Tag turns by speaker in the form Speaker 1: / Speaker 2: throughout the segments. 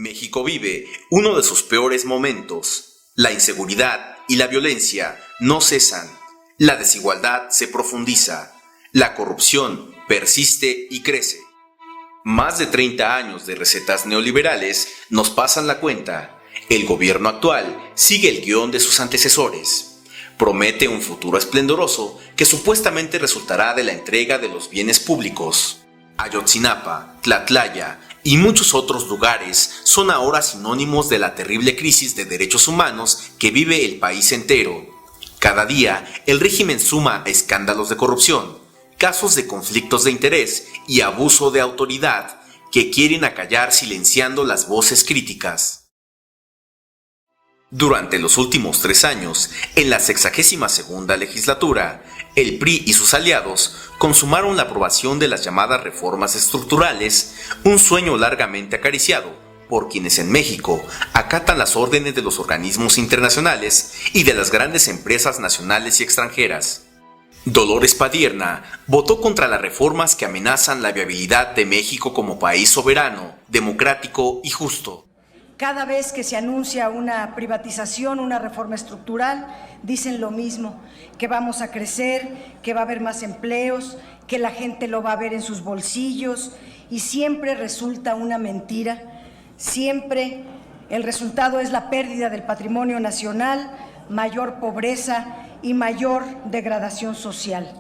Speaker 1: México vive uno de sus peores momentos. La inseguridad y la violencia no cesan. La desigualdad se profundiza. La corrupción persiste y crece. Más de 30 años de recetas neoliberales nos pasan la cuenta. El gobierno actual sigue el guión de sus antecesores. Promete un futuro esplendoroso que supuestamente resultará de la entrega de los bienes públicos. Ayotzinapa, Tlatlaya y muchos otros lugares son ahora sinónimos de la terrible crisis de derechos humanos que vive el país entero. Cada día, el régimen suma escándalos de corrupción, casos de conflictos de interés y abuso de autoridad que quieren acallar silenciando las voces críticas. Durante los últimos 3 años, en la 62ª legislatura, el PRI y sus aliados consumaron la aprobación de las llamadas reformas estructurales, un sueño largamente acariciado por quienes en México acatan las órdenes de los organismos internacionales y de las grandes empresas nacionales y extranjeras. Dolores Padierna votó contra las reformas que amenazan la viabilidad de México como país soberano, democrático y justo.
Speaker 2: Cada vez que se anuncia una privatización, una reforma estructural, dicen lo mismo, que vamos a crecer, que va a haber más empleos, que la gente lo va a ver en sus bolsillos, y siempre resulta una mentira. Siempre el resultado es la pérdida del patrimonio nacional, mayor pobreza y mayor degradación social.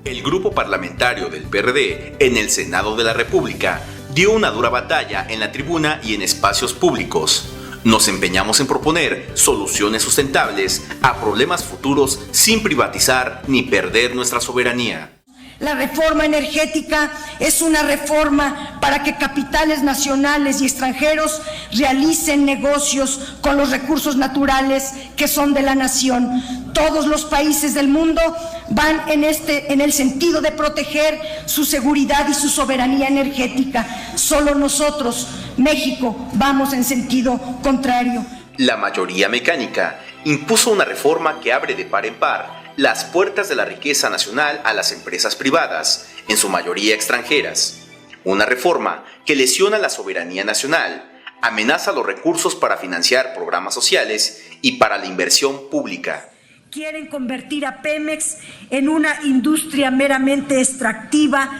Speaker 1: El grupo parlamentario del PRD en el Senado de la República dio una dura batalla en la tribuna y en espacios públicos. Nos empeñamos en proponer soluciones sustentables a problemas futuros sin privatizar ni perder nuestra soberanía.
Speaker 2: La reforma energética es una reforma para que capitales nacionales y extranjeros realicen negocios con los recursos naturales que son de la nación. Todos los países del mundo van en el sentido de proteger su seguridad y su soberanía energética. Solo nosotros, México, vamos en sentido contrario.
Speaker 1: La mayoría mecánica impuso una reforma que abre de par en par las puertas de la riqueza nacional a las empresas privadas, en su mayoría extranjeras. Una reforma que lesiona la soberanía nacional, amenaza los recursos para financiar programas sociales y para la inversión pública.
Speaker 2: Quieren convertir a Pemex en una industria meramente extractiva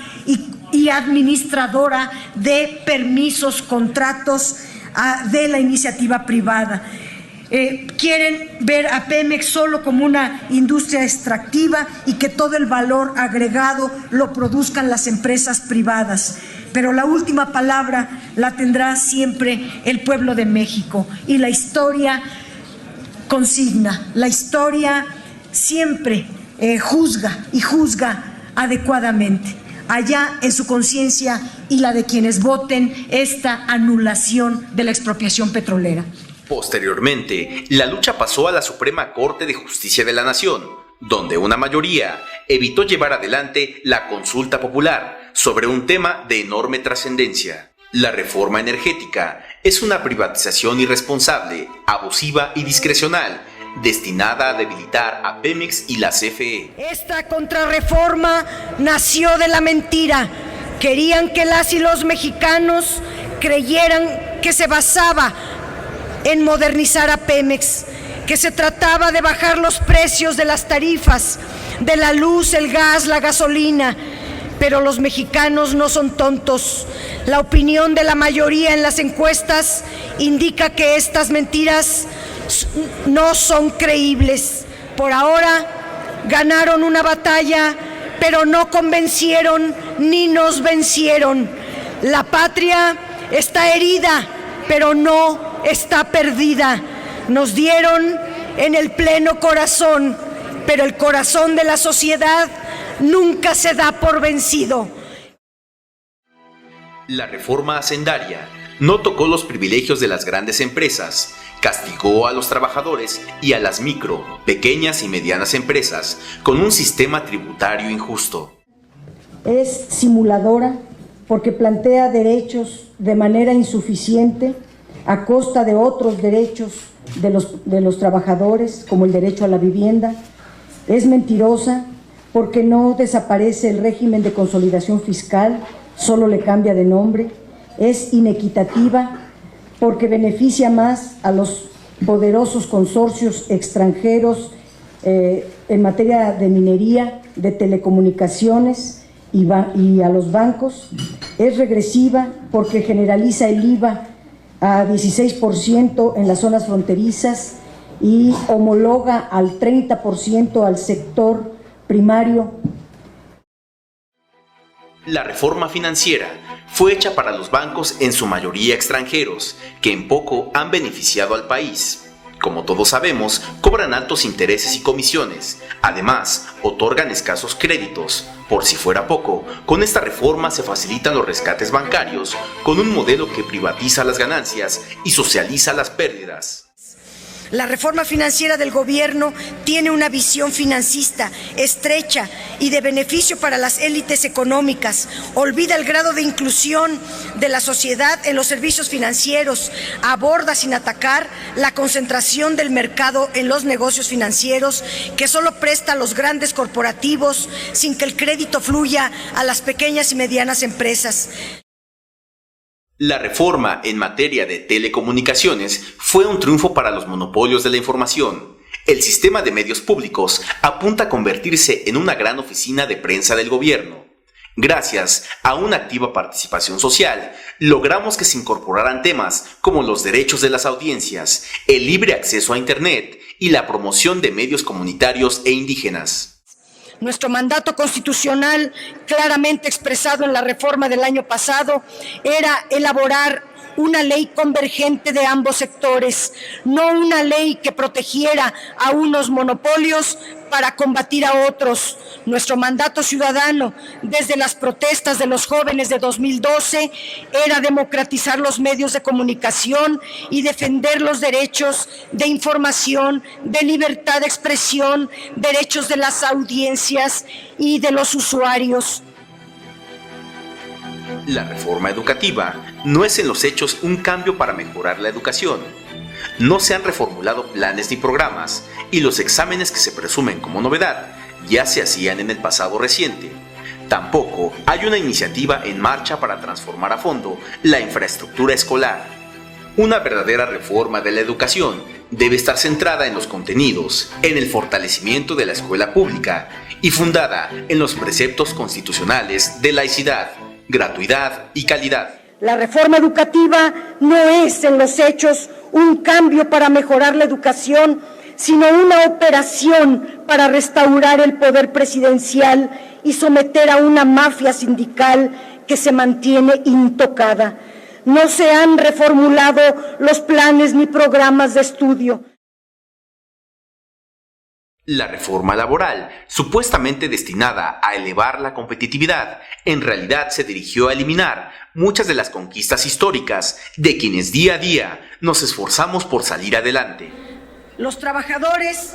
Speaker 2: y administradora de permisos, contratos de la iniciativa privada. Quieren ver a Pemex solo como una industria extractiva y que todo el valor agregado lo produzcan las empresas privadas. Pero la última palabra la tendrá siempre el pueblo de México, y la historia consigna, la historia siempre juzga y juzga adecuadamente, allá en su conciencia y la de quienes voten esta anulación de la expropiación petrolera.
Speaker 1: Posteriormente, la lucha pasó a la Suprema Corte de Justicia de la Nación, donde una mayoría evitó llevar adelante la consulta popular sobre un tema de enorme trascendencia. La reforma energética es una privatización irresponsable, abusiva y discrecional, destinada a debilitar a Pemex y la CFE.
Speaker 2: Esta contrarreforma nació de la mentira. Querían que las y los mexicanos creyeran que se basaba en modernizar a Pemex, que se trataba de bajar los precios de las tarifas, de la luz, el gas, la gasolina. Pero los mexicanos no son tontos. La opinión de la mayoría en las encuestas indica que estas mentiras no son creíbles. Por ahora ganaron una batalla, pero no convencieron ni nos vencieron. La patria está herida, pero no está perdida. Nos dieron en el pleno corazón, pero el corazón de la sociedad nunca se da por vencido.
Speaker 1: La reforma hacendaria no tocó los privilegios de las grandes empresas, castigó a los trabajadores y a las micro, pequeñas y medianas empresas con un sistema tributario injusto.
Speaker 2: Es simuladora porque plantea derechos de manera insuficiente a costa de otros derechos de los trabajadores, como el derecho a la vivienda. Es mentirosa porque no desaparece el régimen de consolidación fiscal solo le cambia de nombre, es inequitativa porque beneficia más a los poderosos consorcios extranjeros en materia de minería, de telecomunicaciones y a los bancos. Es regresiva porque generaliza el IVA a 16% en las zonas fronterizas y homologa al 30% al sector primario.
Speaker 1: La reforma financiera fue hecha para los bancos en su mayoría extranjeros, que en poco han beneficiado al país. Como todos sabemos, cobran altos intereses y comisiones. Además, otorgan escasos créditos. Por si fuera poco, con esta reforma se facilitan los rescates bancarios, con un modelo que privatiza las ganancias y socializa las pérdidas.
Speaker 2: La reforma financiera del gobierno tiene una visión financista, estrecha y de beneficio para las élites económicas. Olvida el grado de inclusión de la sociedad en los servicios financieros. Aborda sin atacar la concentración del mercado en los negocios financieros, que solo presta a los grandes corporativos sin que el crédito fluya a las pequeñas y medianas empresas.
Speaker 1: La reforma en materia de telecomunicaciones fue un triunfo para los monopolios de la información. El sistema de medios públicos apunta a convertirse en una gran oficina de prensa del gobierno. Gracias a una activa participación social, logramos que se incorporaran temas como los derechos de las audiencias, el libre acceso a Internet y la promoción de medios comunitarios e indígenas.
Speaker 2: Nuestro mandato constitucional, claramente expresado en la reforma del año pasado, era elaborar una ley convergente de ambos sectores, no una ley que protegiera a unos monopolios para combatir a otros. Nuestro mandato ciudadano, desde las protestas de los jóvenes de 2012, era democratizar los medios de comunicación y defender los derechos de información, de libertad de expresión, derechos de las audiencias y de los usuarios.
Speaker 1: La reforma educativa no es en los hechos un cambio para mejorar la educación. No se han reformulado planes ni programas, y los exámenes que se presumen como novedad ya se hacían en el pasado reciente. Tampoco hay una iniciativa en marcha para transformar a fondo la infraestructura escolar. Una verdadera reforma de la educación debe estar centrada en los contenidos, en el fortalecimiento de la escuela pública y fundada en los preceptos constitucionales de laicidad, gratuidad y calidad.
Speaker 2: La reforma educativa no es en los hechos un cambio para mejorar la educación, sino una operación para restaurar el poder presidencial y someter a una mafia sindical que se mantiene intocada. No se han reformulado los planes ni programas de estudio.
Speaker 1: La reforma laboral, supuestamente destinada a elevar la competitividad, en realidad se dirigió a eliminar muchas de las conquistas históricas de quienes día a día nos esforzamos por salir adelante.
Speaker 2: Los trabajadores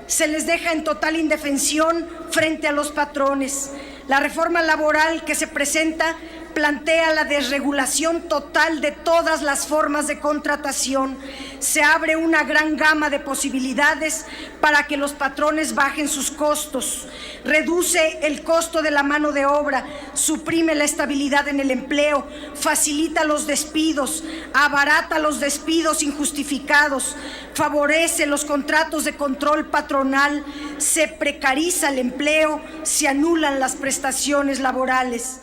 Speaker 2: se les deja en total indefensión frente a los patrones. La reforma laboral que se presenta plantea la desregulación total de todas las formas de contratación. Se abre una gran gama de posibilidades para que los patrones bajen sus costos. Reduce el costo de la mano de obra, suprime la estabilidad en el empleo, facilita los despidos, abarata los despidos injustificados, favorece los contratos de control patronal, se precariza el empleo, se anulan las prestaciones laborales.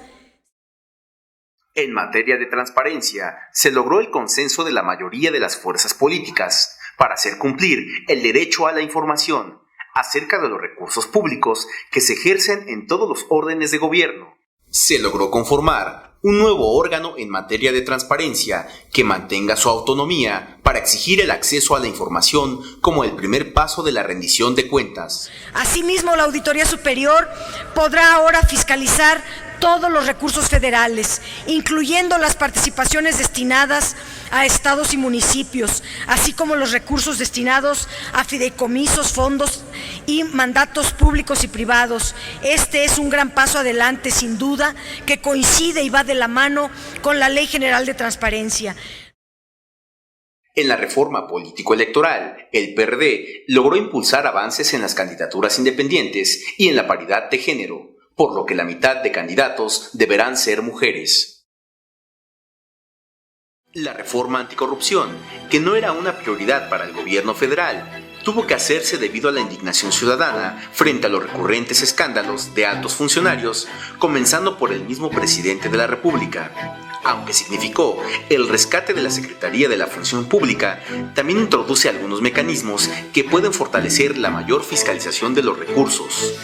Speaker 1: En materia de transparencia, se logró el consenso de la mayoría de las fuerzas políticas para hacer cumplir el derecho a la información acerca de los recursos públicos que se ejercen en todos los órdenes de gobierno. Se logró conformar un nuevo órgano en materia de transparencia que mantenga su autonomía para exigir el acceso a la información como el primer paso de la rendición de cuentas.
Speaker 2: Asimismo, la Auditoría Superior podrá ahora fiscalizar todos los recursos federales, incluyendo las participaciones destinadas a estados y municipios, así como los recursos destinados a fideicomisos, fondos y mandatos públicos y privados. Este es un gran paso adelante, sin duda, que coincide y va de la mano con la Ley General de Transparencia.
Speaker 1: En la reforma político-electoral, el PRD logró impulsar avances en las candidaturas independientes y en la paridad de género, por lo que la mitad de candidatos deberán ser mujeres. La reforma anticorrupción, que no era una prioridad para el gobierno federal, tuvo que hacerse debido a la indignación ciudadana frente a los recurrentes escándalos de altos funcionarios, comenzando por el mismo presidente de la República. Aunque significó el rescate de la Secretaría de la Función Pública, también introduce algunos mecanismos que pueden fortalecer la mayor fiscalización de los recursos.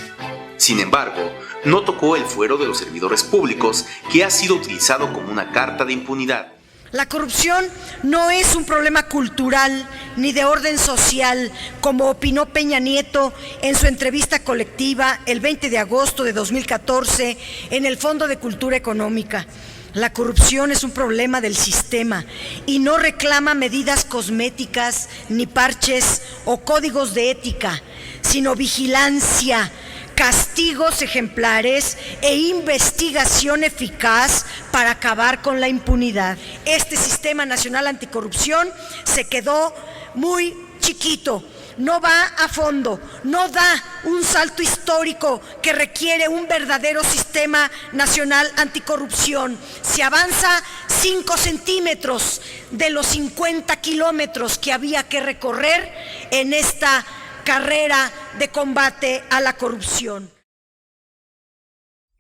Speaker 1: Sin embargo, no tocó el fuero de los servidores públicos, que ha sido utilizado como una carta de impunidad.
Speaker 2: La corrupción no es un problema cultural ni de orden social, como opinó Peña Nieto en su entrevista colectiva el 20 de agosto de 2014 en el Fondo de Cultura Económica. La corrupción es un problema del sistema y no reclama medidas cosméticas, ni parches o códigos de ética, sino vigilancia, castigos ejemplares e investigación eficaz para acabar con la impunidad. Este Sistema Nacional Anticorrupción se quedó muy chiquito, no va a fondo, no da un salto histórico que requiere un verdadero Sistema Nacional Anticorrupción. Se avanza 5 centímetros de los 50 kilómetros que había que recorrer en esta carrera de combate a la corrupción.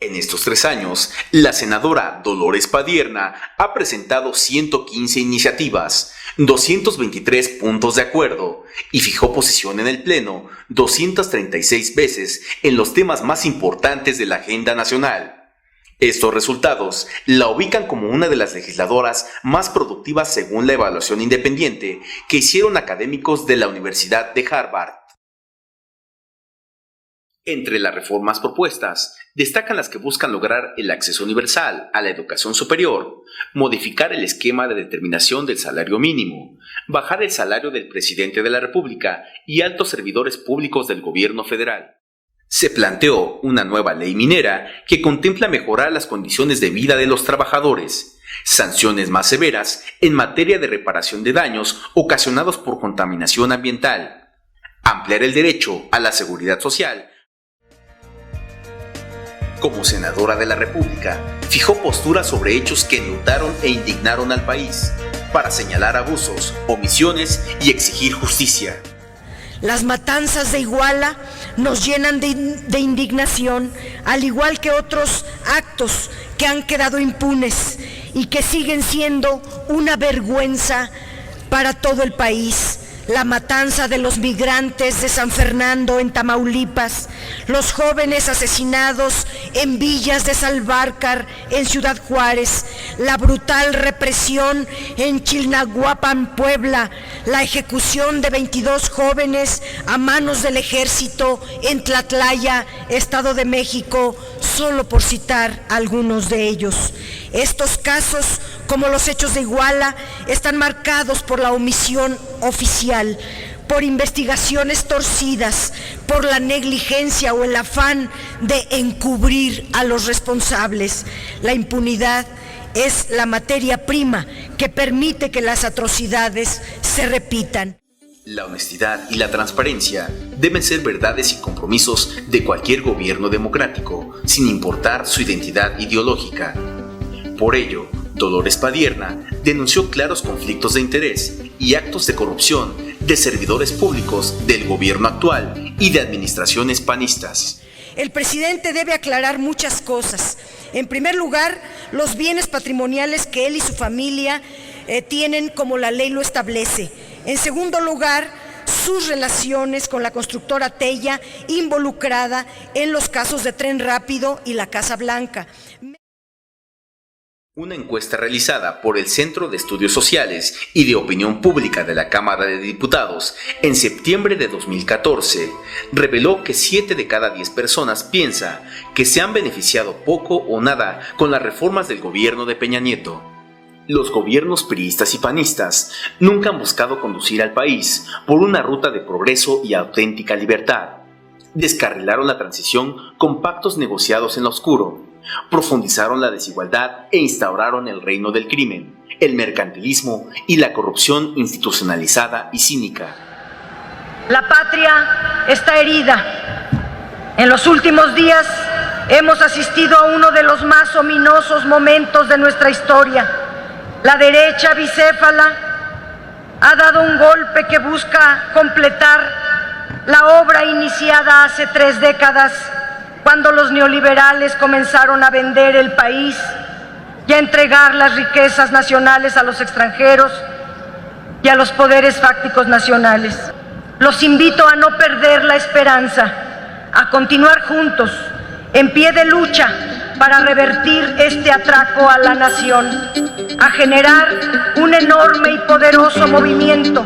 Speaker 1: En estos 3 años, la senadora Dolores Padierna ha presentado 115 iniciativas, 223 puntos de acuerdo y fijó posición en el Pleno 236 veces en los temas más importantes de la agenda nacional. Estos resultados la ubican como una de las legisladoras más productivas según la evaluación independiente que hicieron académicos de la Universidad de Harvard. Entre las reformas propuestas, destacan las que buscan lograr el acceso universal a la educación superior, modificar el esquema de determinación del salario mínimo, bajar el salario del presidente de la República y altos servidores públicos del gobierno federal. Se planteó una nueva ley minera que contempla mejorar las condiciones de vida de los trabajadores, sanciones más severas en materia de reparación de daños ocasionados por contaminación ambiental, ampliar el derecho a la seguridad social. Como senadora de la República, fijó posturas sobre hechos que enlutaron e indignaron al país, para señalar abusos, omisiones y exigir justicia.
Speaker 2: Las matanzas de Iguala nos llenan de indignación, al igual que otros actos que han quedado impunes y que siguen siendo una vergüenza para todo el país. La matanza de los migrantes de San Fernando en Tamaulipas, los jóvenes asesinados en Villas de Salvarcar en Ciudad Juárez, la brutal represión en Chilnahuapan, Puebla, la ejecución de 22 jóvenes a manos del ejército en Tlatlaya, Estado de México, solo por citar algunos de ellos. Estos casos, como los hechos de Iguala, están marcados por la omisión oficial, por investigaciones torcidas, por la negligencia o el afán de encubrir a los responsables. La impunidad es la materia prima que permite que las atrocidades se repitan.
Speaker 1: La honestidad y la transparencia deben ser verdades y compromisos de cualquier gobierno democrático, sin importar su identidad ideológica. Por ello, Dolores Padierna denunció claros conflictos de interés y actos de corrupción de servidores públicos del gobierno actual y de administraciones panistas.
Speaker 2: El presidente debe aclarar muchas cosas. En primer lugar, los bienes patrimoniales que él y su familia tienen como la ley lo establece. En segundo lugar, sus relaciones con la constructora Tella involucrada en los casos de Tren Rápido y la Casa Blanca.
Speaker 1: Una encuesta realizada por el Centro de Estudios Sociales y de Opinión Pública de la Cámara de Diputados en septiembre de 2014 reveló que 7 de cada 10 personas piensa que se han beneficiado poco o nada con las reformas del gobierno de Peña Nieto. Los gobiernos priistas y panistas nunca han buscado conducir al país por una ruta de progreso y auténtica libertad. Descarrilaron la transición con pactos negociados en lo oscuro, profundizaron la desigualdad e instauraron el reino del crimen, el mercantilismo y la corrupción institucionalizada y cínica.
Speaker 2: La patria está herida. En los últimos días Hemos asistido a uno de los más ominosos momentos de nuestra historia. La derecha bicéfala ha dado un golpe que busca completar la obra iniciada hace 3 décadas, cuando los neoliberales comenzaron a vender el país y a entregar las riquezas nacionales a los extranjeros y a los poderes fácticos nacionales. Los invito a no perder la esperanza, a continuar juntos, en pie de lucha, para revertir este atraco a la nación, a generar un enorme y poderoso movimiento